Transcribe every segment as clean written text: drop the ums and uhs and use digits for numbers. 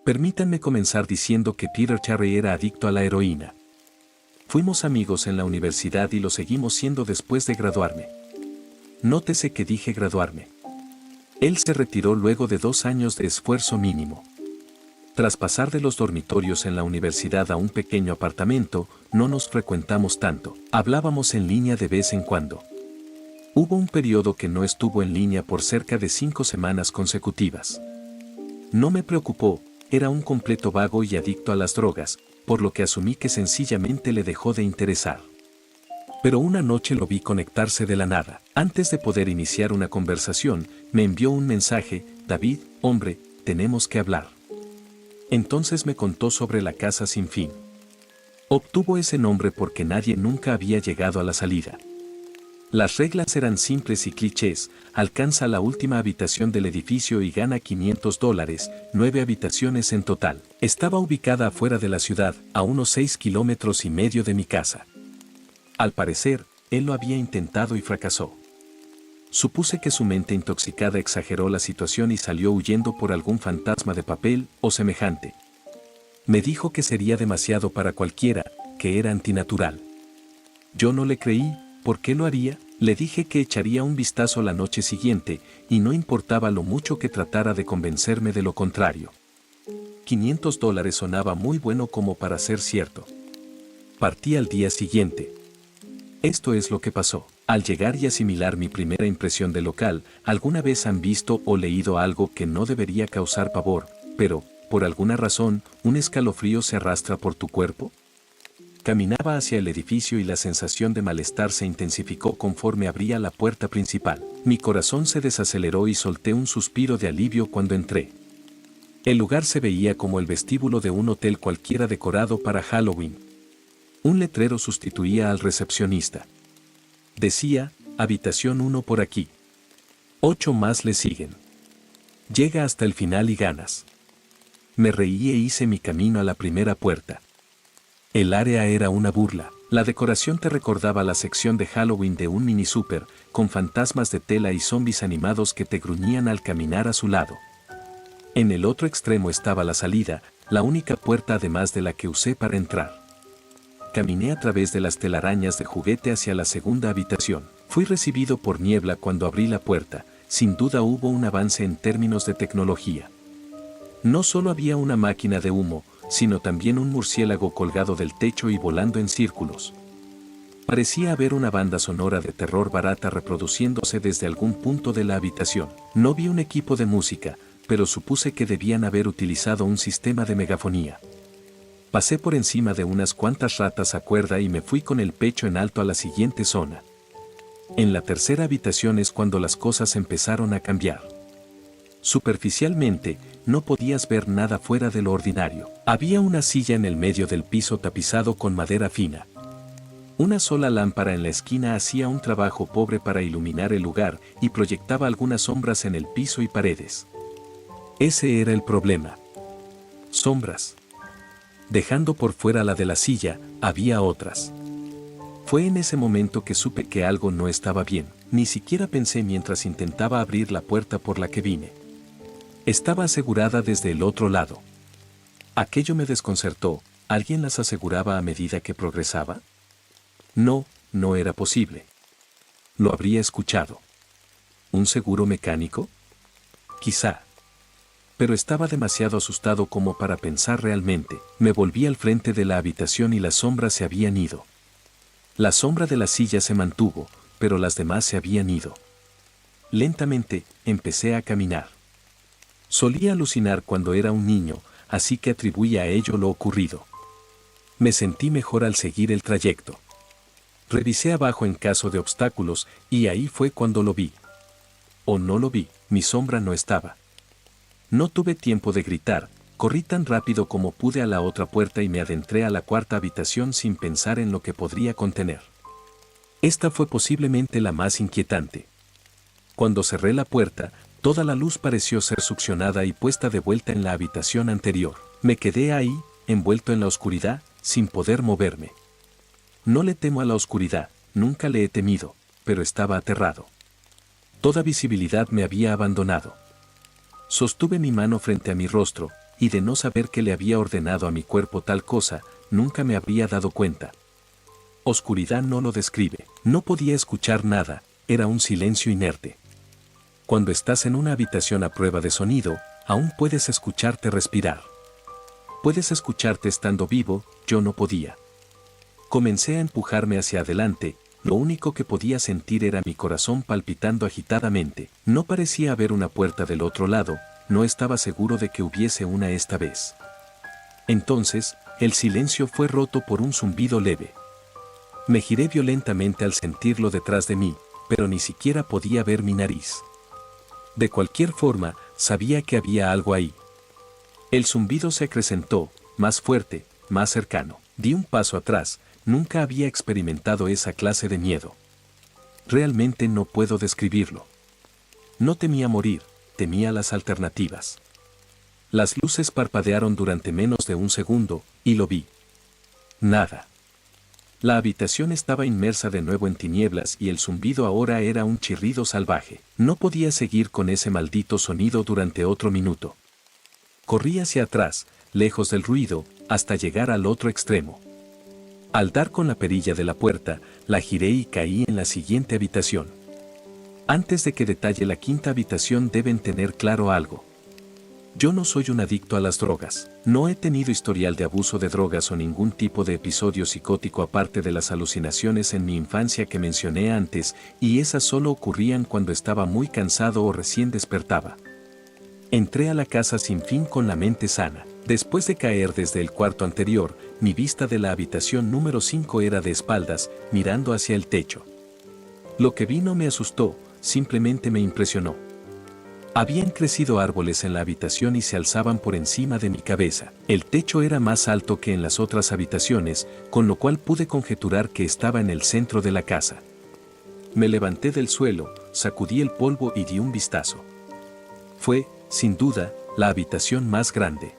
Permítanme comenzar diciendo que Peter Cherry era adicto a la heroína. Fuimos amigos en la universidad y lo seguimos siendo después de graduarme. Nótese que dije graduarme. Él se retiró luego de 2 años de esfuerzo mínimo. Tras pasar de los dormitorios en la universidad a un pequeño apartamento, no nos frecuentamos tanto. Hablábamos en línea de vez en cuando. Hubo un periodo que no estuvo en línea por cerca de 5 semanas consecutivas. No me preocupó, era un completo vago y adicto a las drogas, por lo que asumí que sencillamente le dejó de interesar. Pero una noche lo vi conectarse de la nada. Antes de poder iniciar una conversación, me envió un mensaje: David, hombre, tenemos que hablar. Entonces me contó sobre la casa sin fin. Obtuvo ese nombre porque nadie nunca había llegado a la salida. Las reglas eran simples y clichés: alcanza la última habitación del edificio y gana $500, 9 habitaciones en total. Estaba ubicada afuera de la ciudad, a unos 6,5 kilómetros de mi casa. Al parecer, él lo había intentado y fracasó. Supuse que su mente intoxicada exageró la situación y salió huyendo por algún fantasma de papel o semejante. Me dijo que sería demasiado para cualquiera, que era antinatural. Yo no le creí. ¿Por qué lo haría? Le dije que echaría un vistazo la noche siguiente, y no importaba lo mucho que tratara de convencerme de lo contrario. $500 sonaba muy bueno como para ser cierto. Partí al día siguiente. Esto es lo que pasó. Al llegar y asimilar mi primera impresión del local, ¿alguna vez han visto o leído algo que no debería causar pavor, pero, por alguna razón, un escalofrío se arrastra por tu cuerpo? Caminaba hacia el edificio y la sensación de malestar se intensificó conforme abría la puerta principal. Mi corazón se desaceleró y solté un suspiro de alivio cuando entré. El lugar se veía como el vestíbulo de un hotel cualquiera decorado para Halloween. Un letrero sustituía al recepcionista. Decía: habitación 1 por aquí. 8 más le siguen. Llega hasta el final y ganas. Me reí e hice mi camino a la primera puerta. El área era una burla. La decoración te recordaba la sección de Halloween de un mini súper, con fantasmas de tela y zombies animados que te gruñían al caminar a su lado. En el otro extremo estaba la salida, la única puerta además de la que usé para entrar. Caminé a través de las telarañas de juguete hacia la segunda habitación. Fui recibido por niebla cuando abrí la puerta. Sin duda hubo un avance en términos de tecnología. No solo había una máquina de humo, sino también un murciélago colgado del techo y volando en círculos. Parecía haber una banda sonora de terror barata reproduciéndose desde algún punto de la habitación. No vi un equipo de música, pero supuse que debían haber utilizado un sistema de megafonía. Pasé por encima de unas cuantas ratas a cuerda y me fui con el pecho en alto a la siguiente zona. En la tercera habitación es cuando las cosas empezaron a cambiar. Superficialmente, no podías ver nada fuera de lo ordinario. Había una silla en el medio del piso tapizado con madera fina. Una sola lámpara en la esquina hacía un trabajo pobre para iluminar el lugar y proyectaba algunas sombras en el piso y paredes. Ese era el problema. Sombras. Dejando por fuera la de la silla, había otras. Fue en ese momento que supe que algo no estaba bien. Ni siquiera pensé mientras intentaba abrir la puerta por la que vine. Estaba asegurada desde el otro lado. Aquello me desconcertó. ¿Alguien las aseguraba a medida que progresaba? No, no era posible. Lo habría escuchado. ¿Un seguro mecánico? Quizá. Pero estaba demasiado asustado como para pensar realmente. Me volví al frente de la habitación y las sombras se habían ido. La sombra de la silla se mantuvo, pero las demás se habían ido. Lentamente, empecé a caminar. Solía alucinar cuando era un niño, así que atribuí a ello lo ocurrido. Me sentí mejor al seguir el trayecto. Revisé abajo en caso de obstáculos, y ahí fue cuando lo vi. O no lo vi, mi sombra no estaba. No tuve tiempo de gritar, corrí tan rápido como pude a la otra puerta y me adentré a la cuarta habitación sin pensar en lo que podría contener. Esta fue posiblemente la más inquietante. Cuando cerré la puerta, toda la luz pareció ser succionada y puesta de vuelta en la habitación anterior. Me quedé ahí, envuelto en la oscuridad, sin poder moverme. No le temo a la oscuridad, nunca le he temido, pero estaba aterrado. Toda visibilidad me había abandonado. Sostuve mi mano frente a mi rostro, y de no saber que le había ordenado a mi cuerpo tal cosa, nunca me habría dado cuenta. Oscuridad no lo describe. No podía escuchar nada, era un silencio inerte. Cuando estás en una habitación a prueba de sonido, aún puedes escucharte respirar. Puedes escucharte estando vivo, yo no podía. Comencé a empujarme hacia adelante, lo único que podía sentir era mi corazón palpitando agitadamente. No parecía haber una puerta del otro lado, no estaba seguro de que hubiese una esta vez. Entonces, el silencio fue roto por un zumbido leve. Me giré violentamente al sentirlo detrás de mí, pero ni siquiera podía ver mi nariz. De cualquier forma, sabía que había algo ahí. El zumbido se acrecentó, más fuerte, más cercano. Di un paso atrás, nunca había experimentado esa clase de miedo. Realmente no puedo describirlo. No temía morir, temía las alternativas. Las luces parpadearon durante menos de un segundo, y lo vi. Nada. La habitación estaba inmersa de nuevo en tinieblas y el zumbido ahora era un chirrido salvaje. No podía seguir con ese maldito sonido durante otro minuto. Corrí hacia atrás, lejos del ruido, hasta llegar al otro extremo. Al dar con la perilla de la puerta, la giré y caí en la siguiente habitación. Antes de que detalle la quinta habitación deben tener claro algo. Yo no soy un adicto a las drogas, no he tenido historial de abuso de drogas o ningún tipo de episodio psicótico aparte de las alucinaciones en mi infancia que mencioné antes, y esas solo ocurrían cuando estaba muy cansado o recién despertaba. Entré a la casa sin fin con la mente sana. Después de caer desde el cuarto anterior, mi vista de la habitación número 5 era de espaldas, mirando hacia el techo. Lo que vi no me asustó, simplemente me impresionó. Habían crecido árboles en la habitación y se alzaban por encima de mi cabeza. El techo era más alto que en las otras habitaciones, con lo cual pude conjeturar que estaba en el centro de la casa. Me levanté del suelo, sacudí el polvo y di un vistazo. Fue, sin duda, la habitación más grande.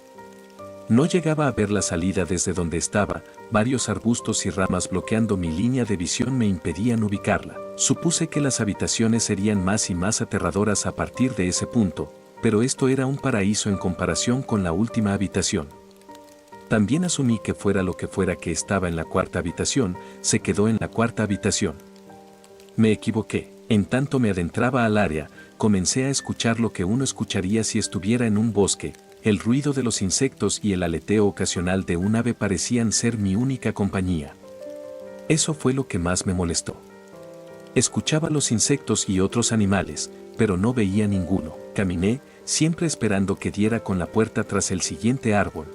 No llegaba a ver la salida desde donde estaba, varios arbustos y ramas bloqueando mi línea de visión me impedían ubicarla. Supuse que las habitaciones serían más y más aterradoras a partir de ese punto, pero esto era un paraíso en comparación con la última habitación. También asumí que fuera lo que fuera que estaba en la cuarta habitación, se quedó en la cuarta habitación. Me equivoqué. En tanto me adentraba al área, comencé a escuchar lo que uno escucharía si estuviera en un bosque. El ruido de los insectos y el aleteo ocasional de un ave parecían ser mi única compañía. Eso fue lo que más me molestó. Escuchaba los insectos y otros animales, pero no veía ninguno. Caminé, siempre esperando que diera con la puerta tras el siguiente árbol.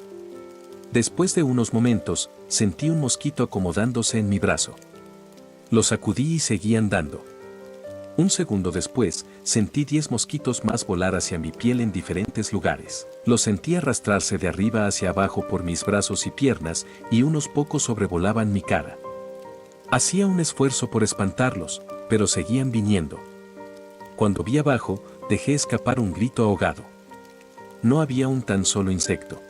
Después de unos momentos, sentí un mosquito acomodándose en mi brazo. Lo sacudí y seguí andando. Un segundo después, sentí 10 mosquitos más volar hacia mi piel en diferentes lugares. Los sentí arrastrarse de arriba hacia abajo por mis brazos y piernas, y unos pocos sobrevolaban mi cara. Hacía un esfuerzo por espantarlos, pero seguían viniendo. Cuando vi abajo, dejé escapar un grito ahogado. No había un tan solo insecto.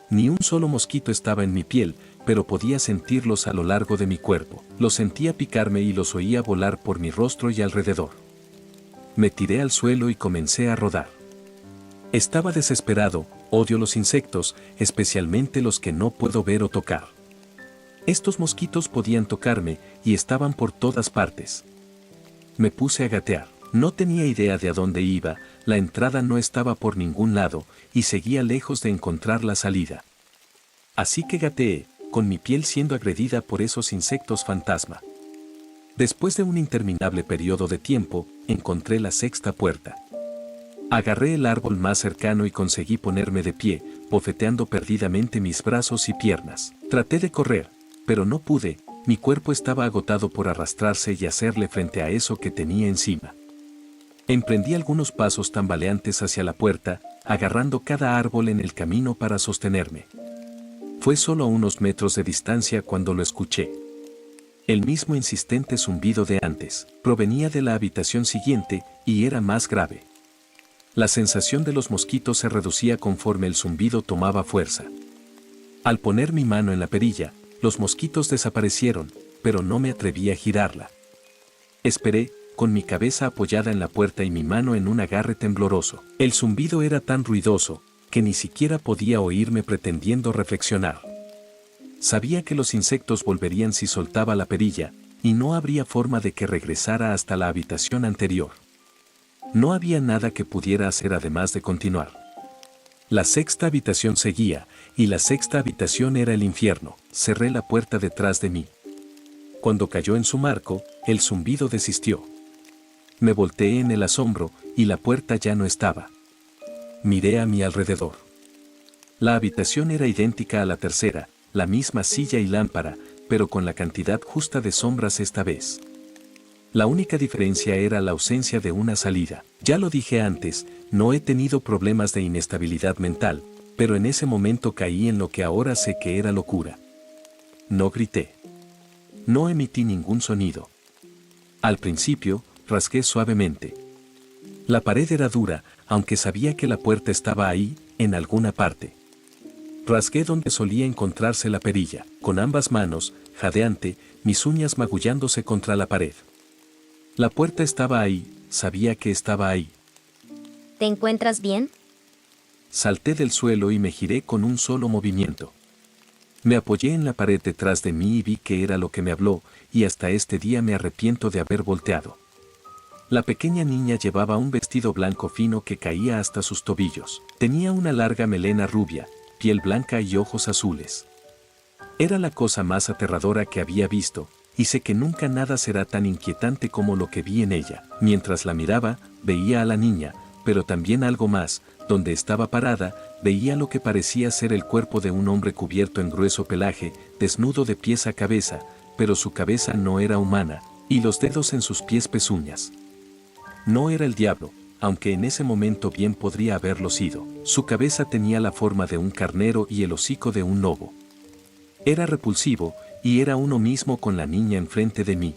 Ni un solo mosquito estaba en mi piel, pero podía sentirlos a lo largo de mi cuerpo. Los sentía picarme y los oía volar por mi rostro y alrededor. Me tiré al suelo y comencé a rodar. Estaba desesperado, odio los insectos, especialmente los que no puedo ver o tocar. Estos mosquitos podían tocarme y estaban por todas partes. Me puse a gatear. No tenía idea de a dónde iba, la entrada no estaba por ningún lado y seguía lejos de encontrar la salida. Así que gateé, con mi piel siendo agredida por esos insectos fantasma. Después de un interminable periodo de tiempo, encontré la sexta puerta. Agarré el árbol más cercano y conseguí ponerme de pie, bofeteando perdidamente mis brazos y piernas. Traté de correr, pero no pude, mi cuerpo estaba agotado por arrastrarse y hacerle frente a eso que tenía encima. Emprendí algunos pasos tambaleantes hacia la puerta, agarrando cada árbol en el camino para sostenerme. Fue solo a unos metros de distancia cuando lo escuché. El mismo insistente zumbido de antes, provenía de la habitación siguiente, y era más grave. La sensación de los mosquitos se reducía conforme el zumbido tomaba fuerza. Al poner mi mano en la perilla, los mosquitos desaparecieron, pero no me atreví a girarla. Esperé, con mi cabeza apoyada en la puerta y mi mano en un agarre tembloroso. El zumbido era tan ruidoso, que ni siquiera podía oírme pretendiendo reflexionar. Sabía que los insectos volverían si soltaba la perilla, y no habría forma de que regresara hasta la habitación anterior. No había nada que pudiera hacer además de continuar. La sexta habitación seguía, y la sexta habitación era el infierno. Cerré la puerta detrás de mí. Cuando cayó en su marco, el zumbido desistió. Me volteé en el asombro, y la puerta ya no estaba. Miré a mi alrededor. La habitación era idéntica a la tercera, la misma silla y lámpara, pero con la cantidad justa de sombras esta vez. La única diferencia era la ausencia de una salida. Ya lo dije antes, no he tenido problemas de inestabilidad mental, pero en ese momento caí en lo que ahora sé que era locura. No grité. No emití ningún sonido. Al principio, rasgué suavemente. La pared era dura, aunque sabía que la puerta estaba ahí, en alguna parte. Rasgué donde solía encontrarse la perilla, con ambas manos, jadeante, mis uñas magullándose contra la pared. La puerta estaba ahí, sabía que estaba ahí. ¿Te encuentras bien? Salté del suelo y me giré con un solo movimiento. Me apoyé en la pared detrás de mí y vi que era lo que me habló, y hasta este día me arrepiento de haber volteado. La pequeña niña llevaba un vestido blanco fino que caía hasta sus tobillos. Tenía una larga melena rubia, piel blanca y ojos azules. Era la cosa más aterradora que había visto, y sé que nunca nada será tan inquietante como lo que vi en ella. Mientras la miraba, veía a la niña, pero también algo más. Donde estaba parada, veía lo que parecía ser el cuerpo de un hombre cubierto en grueso pelaje, desnudo de pies a cabeza, pero su cabeza no era humana, y los dedos en sus pies pezuñas. No era el diablo, aunque en ese momento bien podría haberlo sido. Su cabeza tenía la forma de un carnero y el hocico de un lobo. Era repulsivo, y era uno mismo con la niña enfrente de mí.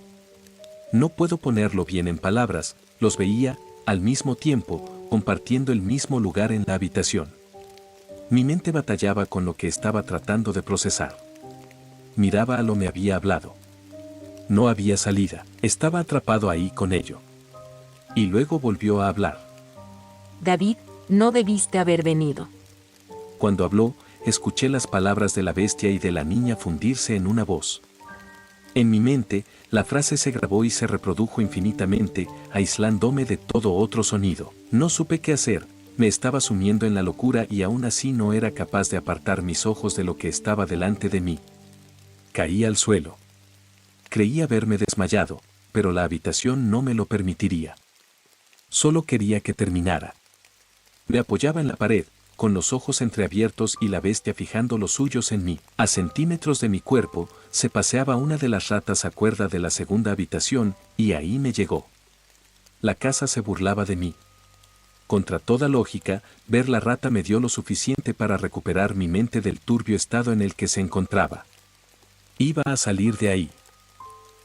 No puedo ponerlo bien en palabras, los veía, al mismo tiempo, compartiendo el mismo lugar en la habitación. Mi mente batallaba con lo que estaba tratando de procesar. Miraba a lo que me había hablado. No había salida, estaba atrapado ahí con ello. Y luego volvió a hablar. David, no debiste haber venido. Cuando habló, escuché las palabras de la bestia y de la niña fundirse en una voz. En mi mente, la frase se grabó y se reprodujo infinitamente, aislándome de todo otro sonido. No supe qué hacer, me estaba sumiendo en la locura y aún así no era capaz de apartar mis ojos de lo que estaba delante de mí. Caí al suelo. Creí haberme desmayado, pero la habitación no me lo permitiría. Solo quería que terminara. Me apoyaba en la pared, con los ojos entreabiertos y la bestia fijando los suyos en mí. A centímetros de mi cuerpo, se paseaba una de las ratas a cuerda de la segunda habitación, y ahí me llegó. La casa se burlaba de mí. Contra toda lógica, ver la rata me dio lo suficiente para recuperar mi mente del turbio estado en el que se encontraba. Iba a salir de ahí.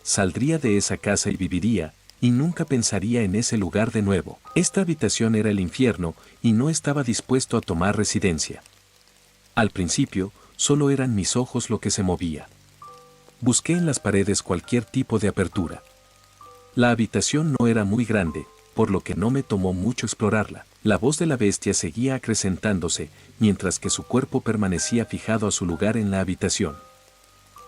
Saldría de esa casa y viviría, y nunca pensaría en ese lugar de nuevo. Esta habitación era el infierno, y no estaba dispuesto a tomar residencia. Al principio, solo eran mis ojos lo que se movía. Busqué en las paredes cualquier tipo de apertura. La habitación no era muy grande, por lo que no me tomó mucho explorarla. La voz de la bestia seguía acrecentándose, mientras que su cuerpo permanecía fijado a su lugar en la habitación.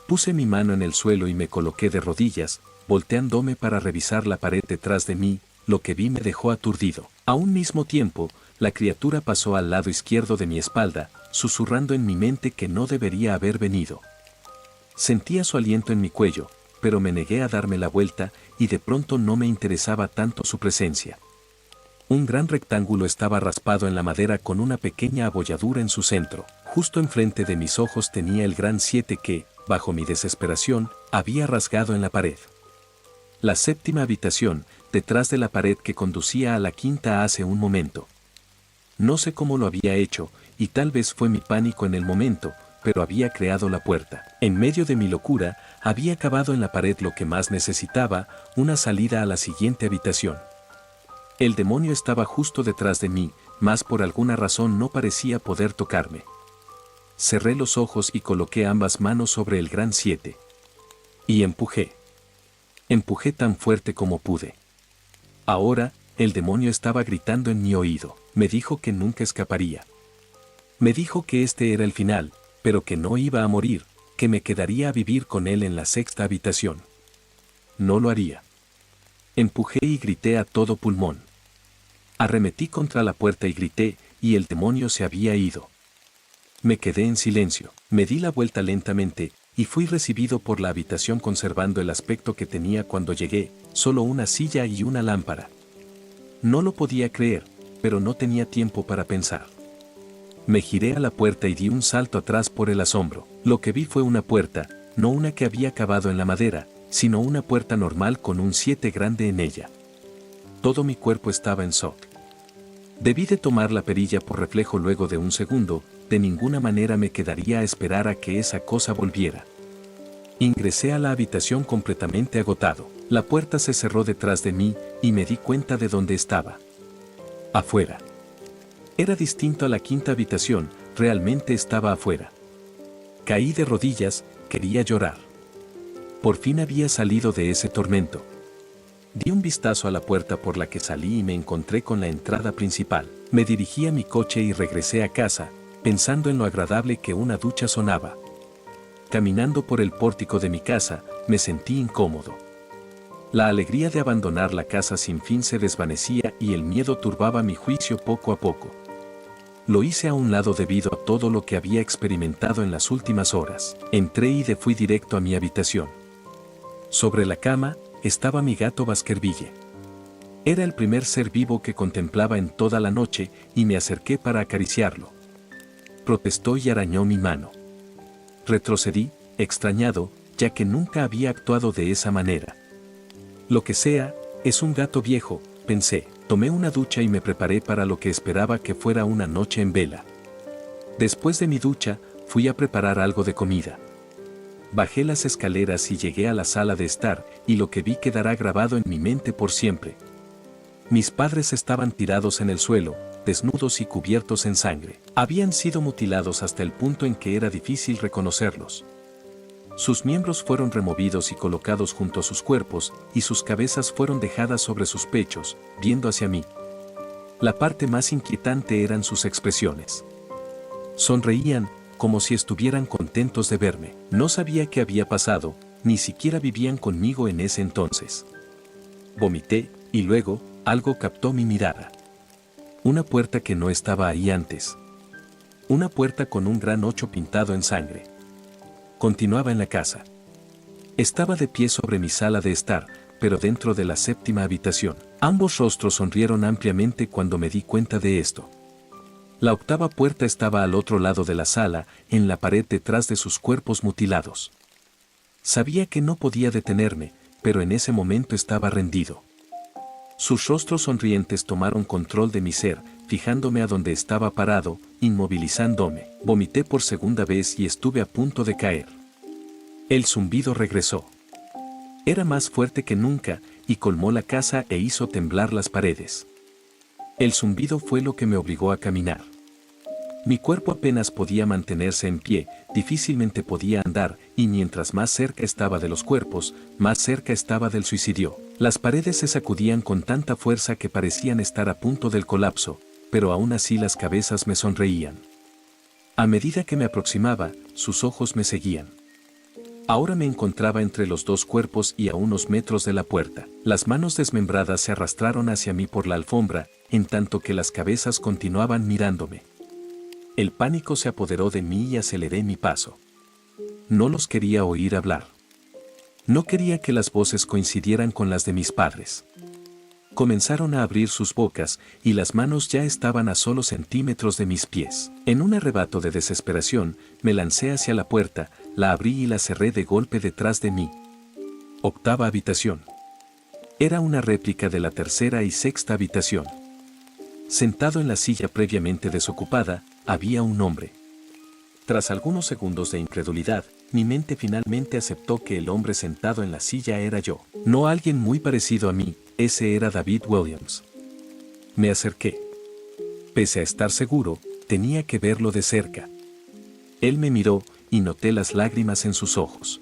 Puse mi mano en el suelo y me coloqué de rodillas, volteándome para revisar la pared detrás de mí. Lo que vi me dejó aturdido. A un mismo tiempo, la criatura pasó al lado izquierdo de mi espalda, susurrando en mi mente que no debería haber venido. Sentía su aliento en mi cuello, pero me negué a darme la vuelta, y de pronto no me interesaba tanto su presencia. Un gran rectángulo estaba raspado en la madera con una pequeña abolladura en su centro. Justo enfrente de mis ojos tenía el gran 7 que, bajo mi desesperación, había rasgado en la pared. La séptima habitación, detrás de la pared que conducía a la quinta hace un momento. No sé cómo lo había hecho, y tal vez fue mi pánico en el momento, pero había creado la puerta. En medio de mi locura, había cavado en la pared lo que más necesitaba, una salida a la siguiente habitación. El demonio estaba justo detrás de mí, mas por alguna razón no parecía poder tocarme. Cerré los ojos y coloqué ambas manos sobre el gran 7. Y empujé. Empujé tan fuerte como pude. Ahora, el demonio estaba gritando en mi oído. Me dijo que nunca escaparía. Me dijo que este era el final, pero que no iba a morir, que me quedaría a vivir con él en la sexta habitación. No lo haría. Empujé y grité a todo pulmón. Arremetí contra la puerta y grité, y el demonio se había ido. Me quedé en silencio, me di la vuelta lentamente, y fui recibido por la habitación conservando el aspecto que tenía cuando llegué, solo una silla y una lámpara. No lo podía creer, pero no tenía tiempo para pensar. Me giré a la puerta y di un salto atrás por el asombro. Lo que vi fue una puerta, no una que había cavado en la madera, sino una puerta normal con un 7 grande en ella. Todo mi cuerpo estaba en shock. Debí de tomar la perilla por reflejo luego de un segundo, de ninguna manera me quedaría a esperar a que esa cosa volviera. Ingresé a la habitación completamente agotado. La puerta se cerró detrás de mí y me di cuenta de dónde estaba. Afuera. Era distinto a la quinta habitación, realmente estaba afuera. Caí de rodillas, quería llorar. Por fin había salido de ese tormento. Di un vistazo a la puerta por la que salí y me encontré con la entrada principal. Me dirigí a mi coche y regresé a casa, pensando en lo agradable que una ducha sonaba. Caminando por el pórtico de mi casa, me sentí incómodo. La alegría de abandonar la casa sin fin se desvanecía y el miedo turbaba mi juicio poco a poco. Lo hice a un lado debido a todo lo que había experimentado en las últimas horas. Entré y fui directo a mi habitación. Sobre la cama, estaba mi gato Baskerville. Era el primer ser vivo que contemplaba en toda la noche y me acerqué para acariciarlo. Protestó y arañó mi mano. Retrocedí, extrañado, ya que nunca había actuado de esa manera. Lo que sea, es un gato viejo, pensé. Tomé una ducha y me preparé para lo que esperaba que fuera una noche en vela. Después de mi ducha, fui a preparar algo de comida. Bajé las escaleras y llegué a la sala de estar, y lo que vi quedará grabado en mi mente por siempre. Mis padres estaban tirados en el suelo, desnudos y cubiertos en sangre. Habían sido mutilados hasta el punto en que era difícil reconocerlos. Sus miembros fueron removidos y colocados junto a sus cuerpos, y sus cabezas fueron dejadas sobre sus pechos, viendo hacia mí. La parte más inquietante eran sus expresiones. Sonreían, como si estuvieran contentos de verme. No sabía qué había pasado, ni siquiera vivían conmigo en ese entonces. Vomité, y luego, algo captó mi mirada. Una puerta que no estaba ahí antes. Una puerta con un gran 8 pintado en sangre. Continuaba en la casa. Estaba de pie sobre mi sala de estar, pero dentro de la séptima habitación. Ambos rostros sonrieron ampliamente cuando me di cuenta de esto. La octava puerta estaba al otro lado de la sala, en la pared detrás de sus cuerpos mutilados. Sabía que no podía detenerme, pero en ese momento estaba rendido. Sus rostros sonrientes tomaron control de mi ser, fijándome a donde estaba parado, inmovilizándome. Vomité por segunda vez y estuve a punto de caer. El zumbido regresó. Era más fuerte que nunca, y colmó la casa e hizo temblar las paredes. El zumbido fue lo que me obligó a caminar. Mi cuerpo apenas podía mantenerse en pie, difícilmente podía andar, y mientras más cerca estaba de los cuerpos, más cerca estaba del suicidio. Las paredes se sacudían con tanta fuerza que parecían estar a punto del colapso, pero aún así las cabezas me sonreían. A medida que me aproximaba, sus ojos me seguían. Ahora me encontraba entre los dos cuerpos y a unos metros de la puerta. Las manos desmembradas se arrastraron hacia mí por la alfombra, en tanto que las cabezas continuaban mirándome. El pánico se apoderó de mí y aceleré mi paso. No los quería oír hablar. No quería que las voces coincidieran con las de mis padres. Comenzaron a abrir sus bocas, y las manos ya estaban a solo centímetros de mis pies. En un arrebato de desesperación, me lancé hacia la puerta, la abrí y la cerré de golpe detrás de mí. Octava habitación. Era una réplica de la tercera y sexta habitación. Sentado en la silla previamente desocupada, había un hombre. Tras algunos segundos de incredulidad, mi mente finalmente aceptó que el hombre sentado en la silla era yo. No alguien muy parecido a mí, ese era David Williams. Me acerqué. Pese a estar seguro, tenía que verlo de cerca. Él me miró, y noté las lágrimas en sus ojos.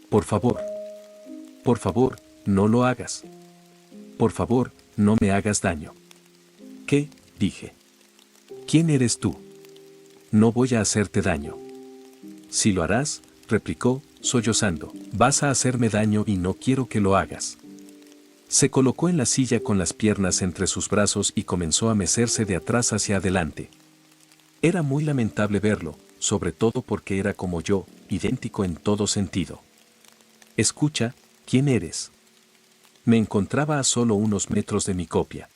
Por favor, no lo hagas. Por favor, no me hagas daño. ¿Qué? Dije. ¿Quién eres tú? no voy a hacerte daño. Si lo harás, replicó, sollozando, vas a hacerme daño y no quiero que lo hagas. Se colocó en la silla con las piernas entre sus brazos y comenzó a mecerse de atrás hacia adelante. Era muy lamentable verlo, sobre todo porque era como yo, idéntico en todo sentido. Escucha, ¿quién eres? Me encontraba a solo unos metros de mi copia.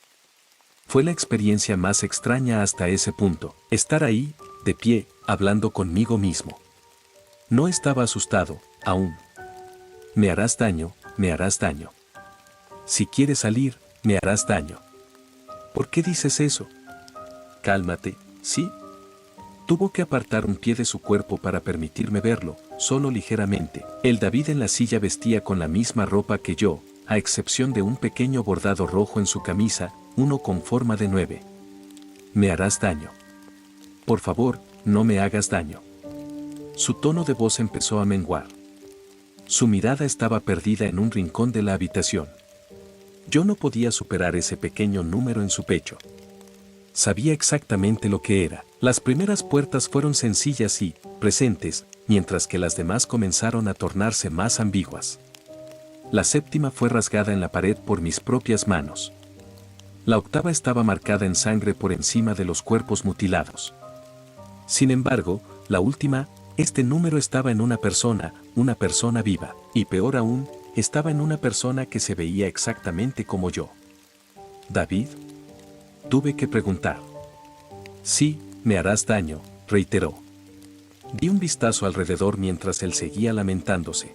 Fue la experiencia más extraña hasta ese punto, estar ahí, de pie, hablando conmigo mismo. No estaba asustado, aún. Me harás daño, me harás daño. Si quieres salir, me harás daño. ¿Por qué dices eso? Cálmate, ¿sí? Tuvo que apartar un pie de su cuerpo para permitirme verlo, solo ligeramente. El David en la silla vestía con la misma ropa que yo, a excepción de un pequeño bordado rojo en su camisa, uno con forma de 9. Me harás daño. Por favor, no me hagas daño. Su tono de voz empezó a menguar. Su mirada estaba perdida en un rincón de la habitación. Yo no podía superar ese pequeño número en su pecho. Sabía exactamente lo que era. Las primeras puertas fueron sencillas y presentes, mientras que las demás comenzaron a tornarse más ambiguas. La séptima fue rasgada en la pared por mis propias manos. La octava estaba marcada en sangre por encima de los cuerpos mutilados. Sin embargo, la última, este número estaba en una persona viva, y peor aún, estaba en una persona que se veía exactamente como yo. ¿David? Tuve que preguntar. Sí, me harás daño, reiteró. Di un vistazo alrededor mientras él seguía lamentándose.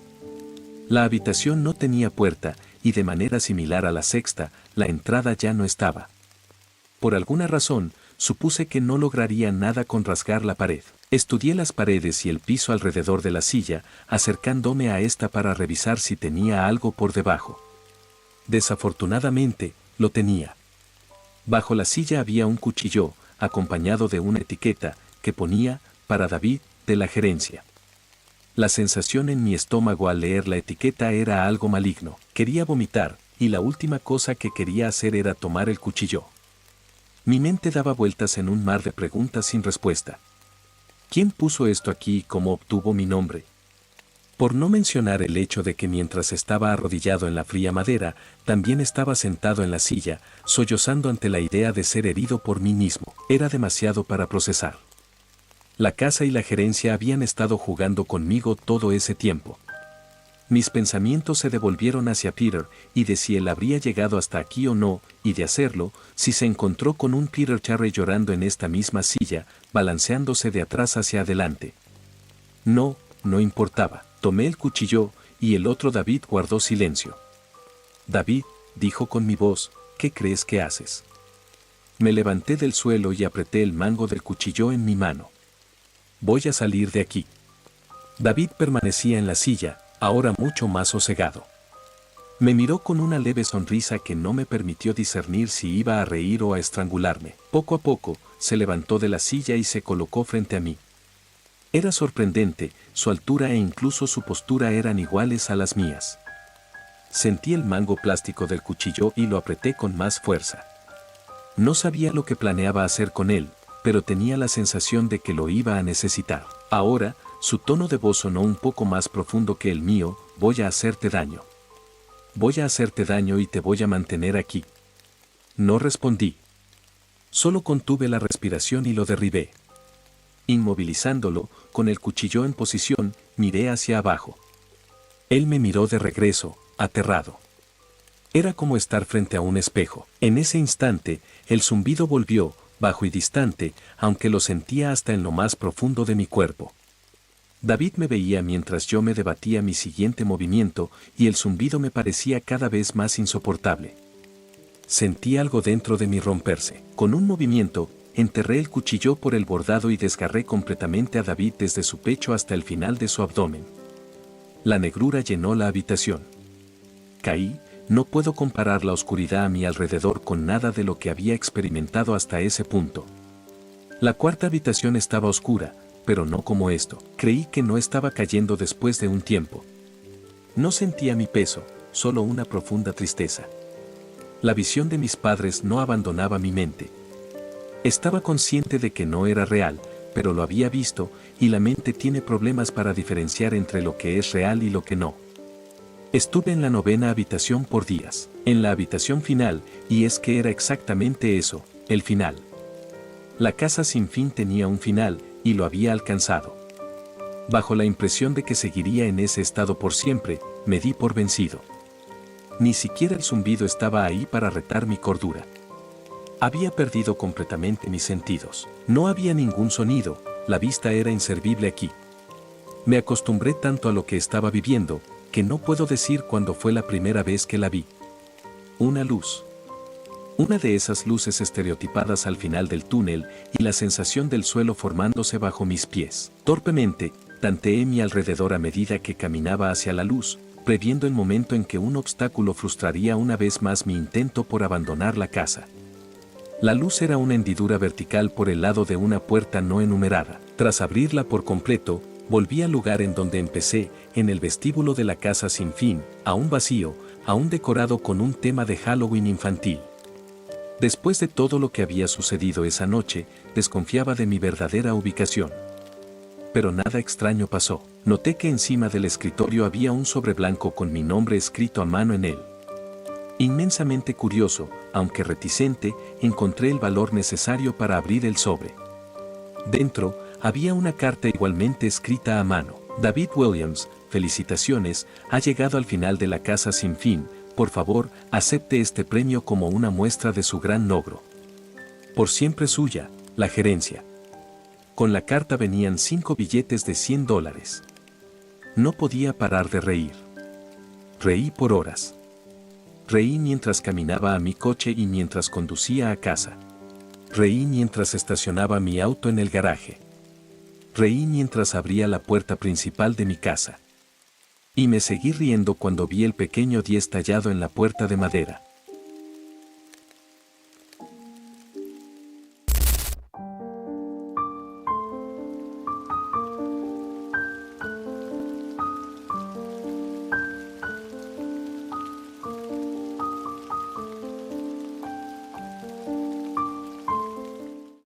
La habitación no tenía puerta, y de manera similar a la sexta, la entrada ya no estaba. Por alguna razón, supuse que no lograría nada con rasgar la pared. Estudié las paredes y el piso alrededor de la silla, acercándome a esta para revisar si tenía algo por debajo. Desafortunadamente, lo tenía. Bajo la silla había un cuchillo, acompañado de una etiqueta, que ponía, para David, de la gerencia. La sensación en mi estómago al leer la etiqueta era algo maligno. Quería vomitar, y la última cosa que quería hacer era tomar el cuchillo. Mi mente daba vueltas en un mar de preguntas sin respuesta. ¿Quién puso esto aquí y cómo obtuvo mi nombre? Por no mencionar el hecho de que mientras estaba arrodillado en la fría madera, también estaba sentado en la silla, sollozando ante la idea de ser herido por mí mismo. Era demasiado para procesar. La casa y la gerencia habían estado jugando conmigo todo ese tiempo. Mis pensamientos se devolvieron hacia Peter, y de si él habría llegado hasta aquí o no, y de hacerlo, si se encontró con un Peter Cherry llorando en esta misma silla, balanceándose de atrás hacia adelante. No importaba. Tomé el cuchillo, y el otro David guardó silencio. David, dijo con mi voz, ¿qué crees que haces? Me levanté del suelo y apreté el mango del cuchillo en mi mano. Voy a salir de aquí. David permanecía en la silla, ahora mucho más sosegado. Me miró con una leve sonrisa que no me permitió discernir si iba a reír o a estrangularme. Poco a poco, se levantó de la silla y se colocó frente a mí. Era sorprendente, su altura e incluso su postura eran iguales a las mías. Sentí el mango plástico del cuchillo y lo apreté con más fuerza. No sabía lo que planeaba hacer con él, pero tenía la sensación de que lo iba a necesitar. Ahora, su tono de voz sonó un poco más profundo que el mío: voy a hacerte daño. Voy a hacerte daño y te voy a mantener aquí. No respondí. Solo contuve la respiración y lo derribé. Inmovilizándolo, con el cuchillo en posición, miré hacia abajo. Él me miró de regreso, aterrado. Era como estar frente a un espejo. En ese instante, el zumbido volvió, bajo y distante, aunque lo sentía hasta en lo más profundo de mi cuerpo. David me veía mientras yo me debatía mi siguiente movimiento, y el zumbido me parecía cada vez más insoportable. Sentí algo dentro de mí romperse. Con un movimiento, enterré el cuchillo por el bordado y desgarré completamente a David desde su pecho hasta el final de su abdomen. La negrura llenó la habitación. Caí. No puedo comparar la oscuridad a mi alrededor con nada de lo que había experimentado hasta ese punto. La cuarta habitación estaba oscura, pero no como esto. Creí que no estaba cayendo después de un tiempo. No sentía mi peso, solo una profunda tristeza. La visión de mis padres no abandonaba mi mente. Estaba consciente de que no era real, pero lo había visto, y la mente tiene problemas para diferenciar entre lo que es real y lo que no. Estuve en la 9ª habitación por días, en la habitación final, y es que era exactamente eso, el final. La casa sin fin tenía un final, y lo había alcanzado. Bajo la impresión de que seguiría en ese estado por siempre, me di por vencido. Ni siquiera el zumbido estaba ahí para retar mi cordura. Había perdido completamente mis sentidos. No había ningún sonido, la vista era inservible aquí. Me acostumbré tanto a lo que estaba viviendo, que no puedo decir cuándo fue la primera vez que la vi. Una luz. Una de esas luces estereotipadas al final del túnel y la sensación del suelo formándose bajo mis pies. Torpemente, tanteé mi alrededor a medida que caminaba hacia la luz, previendo el momento en que un obstáculo frustraría una vez más mi intento por abandonar la casa. La luz era una hendidura vertical por el lado de una puerta no enumerada. Tras abrirla por completo, volví al lugar en donde empecé, en el vestíbulo de la casa sin fin, aún vacío, aún decorado con un tema de Halloween infantil. Después de todo lo que había sucedido esa noche, desconfiaba de mi verdadera ubicación. Pero nada extraño pasó. Noté que encima del escritorio había un sobre blanco con mi nombre escrito a mano en él. Inmensamente curioso, aunque reticente, encontré el valor necesario para abrir el sobre. Dentro, había una carta igualmente escrita a mano. David Williams, felicitaciones, ha llegado al final de la casa sin fin, por favor, acepte este premio como una muestra de su gran logro. Por siempre suya, la gerencia. Con la carta venían 5 billetes de $100. No podía parar de reír. Reí por horas. Reí mientras caminaba a mi coche y mientras conducía a casa. Reí mientras estacionaba mi auto en el garaje. Reí mientras abría la puerta principal de mi casa. Y me seguí riendo cuando vi el pequeño 10 tallado en la puerta de madera.